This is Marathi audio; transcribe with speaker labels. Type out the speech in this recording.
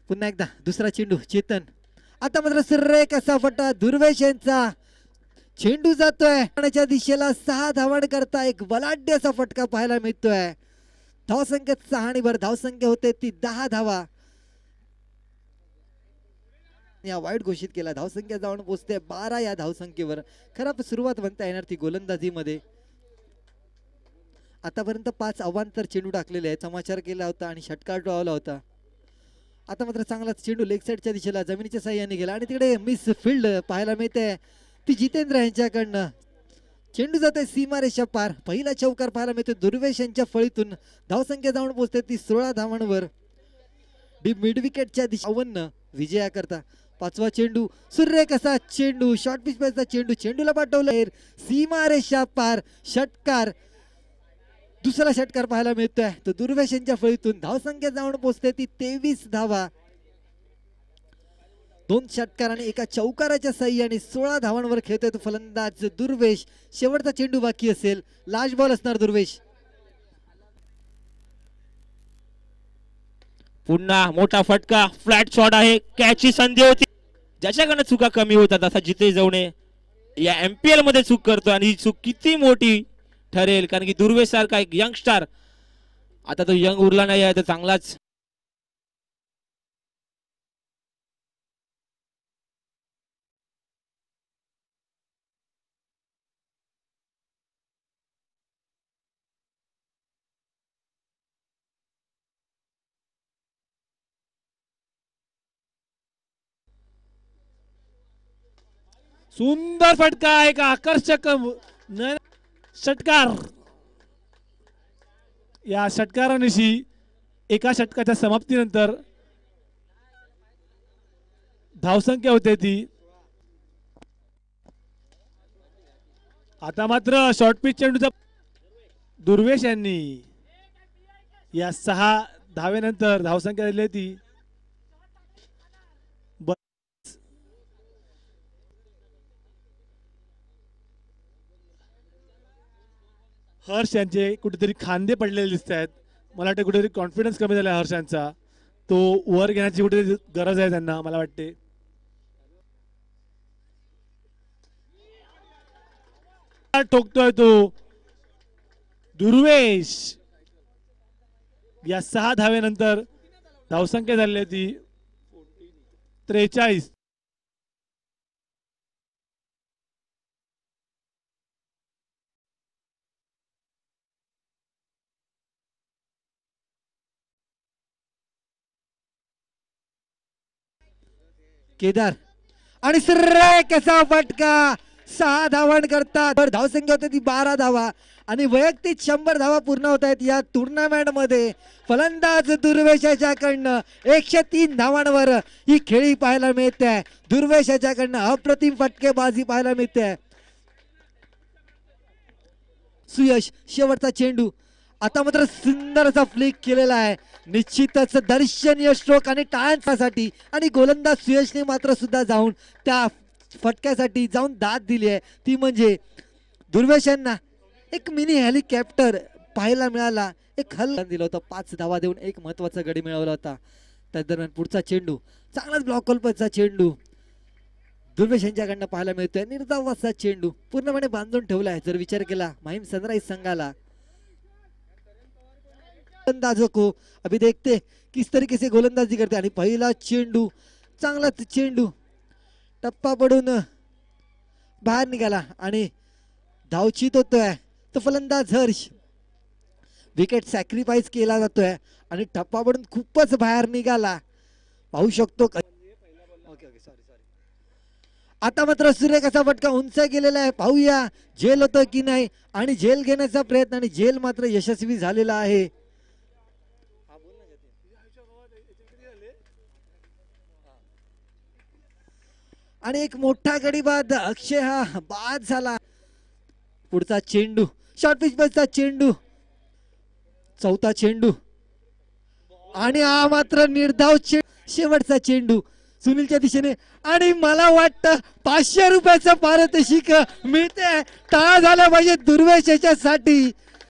Speaker 1: पुन्हा एकदा दुसरा चेंडू चेतन. आता मात्र सुरेख असा फटा दुर्वेश यांचा चेंडू जातोय च्या दिशेला 6 धावण करता एक बलाढ्य असा फटका पाहायला मिळतोय. धावसंख्या 6 आणि भर धावसंख्या होते ती 10 धावा या वाईट घोषित केला. धावसंख्या जाऊन पोहोचते 12 या धावसंख्येवर. खराब सुरुवात म्हणता येणार ती गोलंदाजीमध्ये. आतापर्यंत 5 अवांतर चेंडू टाकलेले आहे, समाचार केला होता आणि षटकार टोळवला होता. आता मात्र चांगला चेंडू लेग साईडच्या दिशेला जमिनीच्या साह्याने गेला आणि तिकडे मिस फील्ड पाहायला मिळते ती जितेंद्र यांच्याकडनं. चेंडू जाते सीमारेषा पार. पहिला चौकार पाहायला मिळतो दुर्वेश यांच्या फळीतून. धावसंख्या जाऊन पोहोचते ती 16 धावांवर. मिड विकेटच्या दिशेने विजया करता. 5वा चेंडू सुरेख असा चेंडू शॉर्ट पिच चा चेंडू चेंडूला पाठवलं सीमारेषा पार. षटकार दुसरा षटकार पाहायला मिळतोय तो दुर्वेश यांच्या फळीतून. धावसंख्या जाऊन पोहोचते ती 23 धावा. 2 षटकार आणि एका चौकाराच्या साह्याने 16 धावांवर खेळतोय तो फलंदाज दुर्वेश. शेवटचा चेंडू बाकी असेल, लास्ट बॉल असणार दुर्वेश.
Speaker 2: पुन्हा मोठा फटका फ्लॅट शॉट आहे. कॅचची संधी होती ज्याच्याकडे चुका कमी होतात असा जितेश जवणे या MPL मध्ये चूक करतो आणि ही चूक किती मोठी ठरेल कारण की दुर्वेश सारखा एक यंगस्टार आता तो यंग उरला नाही आहे तर चांगलाच
Speaker 3: सुंदर फटका एक आकर्षक षटकार. या षटकारानिशी एका षटकाच्या समाप्तीनंतर धावसंख्या होते ती. आता मात्र शॉर्ट पिच चेंडूचा दुर्वेश यांनी या 6 धावेनंतर धावसंख्या दिली ती. हर्ष यांचे कुठेतरी खांदे पडलेले दिसत आहेत. मला वाटतं कुठेतरी कॉन्फिडन्स कमी झाला हर्ष यांचा. तो वर घेण्याची कुठेतरी गरज आहे त्यांना मला वाटते. ठोकतोय तो दुर्वेश. या 6 धावेनंतर धावसंख्या झाली ती 43.
Speaker 1: केदार आणि सुरेख असा फटका 6 धावण करतात. धावसंख्या होते ती 12 धावा आणि वैयक्तिक 100 धावा पूर्ण होत आहेत या टुर्नामेंट मध्ये. फलंदाज दुर्वेशाच्याकडनं 103 धावांवर ही खेळी पाहायला मिळते. दुर्वेशाच्याकडनं अप्रतिम फटकेबाजी पाहायला मिळते. सुयश शेवटचा चेंडू. आता मात्र सुंदर असा फ्लिक केलेला आहे. निश्चितच दर्शनीय स्ट्रोक आणि टाळ्यांसाठी आणि गोलंदाज सुयशने मात्र सुद्धा जाऊन त्या फटक्यासाठी जाऊन दाद दिली आहे. ती म्हणजे दुर्वेश यांना एक मिनी हेलिकॉप्टर पाहायला मिळाला. एक हल्ला दिला होता 5 धावा देऊन एक महत्वाचा गडी मिळवला होता. त्या दरम्यान पुढचा चेंडू चांगलाच ब्लॉक कल्पचा चेंडू दुर्वेश यांच्याकडनं पाहायला मिळतोय. निर्धाव असा चेंडू पूर्णपणे बांधून ठेवलाय जर विचार केला माहीम सनराइज संघाला. गोलंदाजों को अभी देखते किस तरीके से गोलंदाजी करते. आणि पहिला चेंडू चांगला चेंडू टप्पा पडून बाहेर निघाला आणि धावचीत होतोय तो फलंदाज हर्ष. विकेट सॅक्रिफाईस केला जातोय आणि टप्पा पडून खूपच बाहेर निघाला पाहू शकतो. आता मात्र सुरेख असा फटका उंच गेलेला आहे. पाहूया झेल होतोय की नाही आणि झेल घेण्याचा प्रयत्न आणि झेल मात्र यशस्वी झालेला आहे. आणि एक मोठा गडी बाद अक्षय हा बाद झाला. पुढचा चेंडू शॉर्ट पिच चा चेंडू चौथा चेंडू आणि हा मात्र निर्धाव शेवटचा चेंडू सुनीलच्या दिशेने आणि मला वाटतं 500 रुपयाचं पारितोषिक मिळते. टाळा झाला पाहिजे दुर्वेश याच्यासाठी.